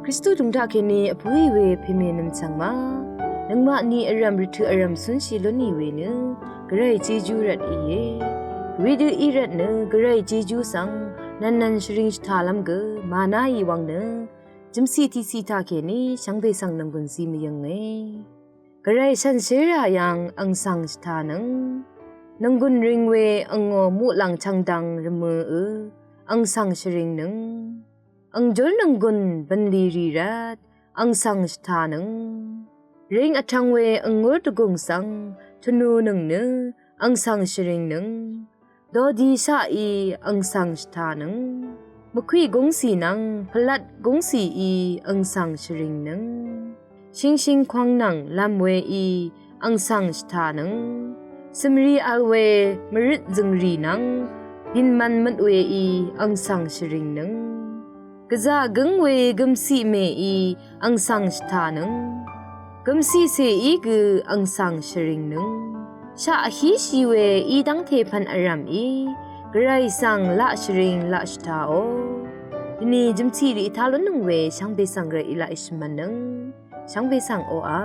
คริสต์ดุงทาเคนีอภุยเวพิเมนัมสังมานังมานีอรัมริทุอรัมสุนชีลนีเวเนกระไรจีจูรัดอีเยวิดูอีรัดเนกระไรจีจูสังนันชริงสทาลัมเกมานายีวังเนจิมซีทีซีทาเคนีช่างเบสังนังกุนซีมยังเงกระไรสันเสรายังอังสังสทานังกุนริงเวอังโงมุลังชังดังระเมออังสังชริงนังอังจลนังกุนบันลีรีรัดอังสังสทานังริงอัทังเวอังงุดกุงสังชนูนังเนอังสังชริงนังดอดีชาอีอังสังสทานังมคุยกงสีนังพลัดกงสีอีอังสังชริงนังชิงควางนังลำเวอีอังสังสทานังสมรีอัลเวมริดจึงรีนังบินมันเวอีอังสังชริงนังกะซากงเวกมสีเมอีอังสังสทานังกมสีเซอีกอังสังชริงนังชาฮีชีเวอีดังเทพันอรัมอีกระไรสังละชริงละสทาโอทีนี้จิมทีรีทาลุนงเวช่างเบสังเรอิละอิชมันนังช่างเบสังโออา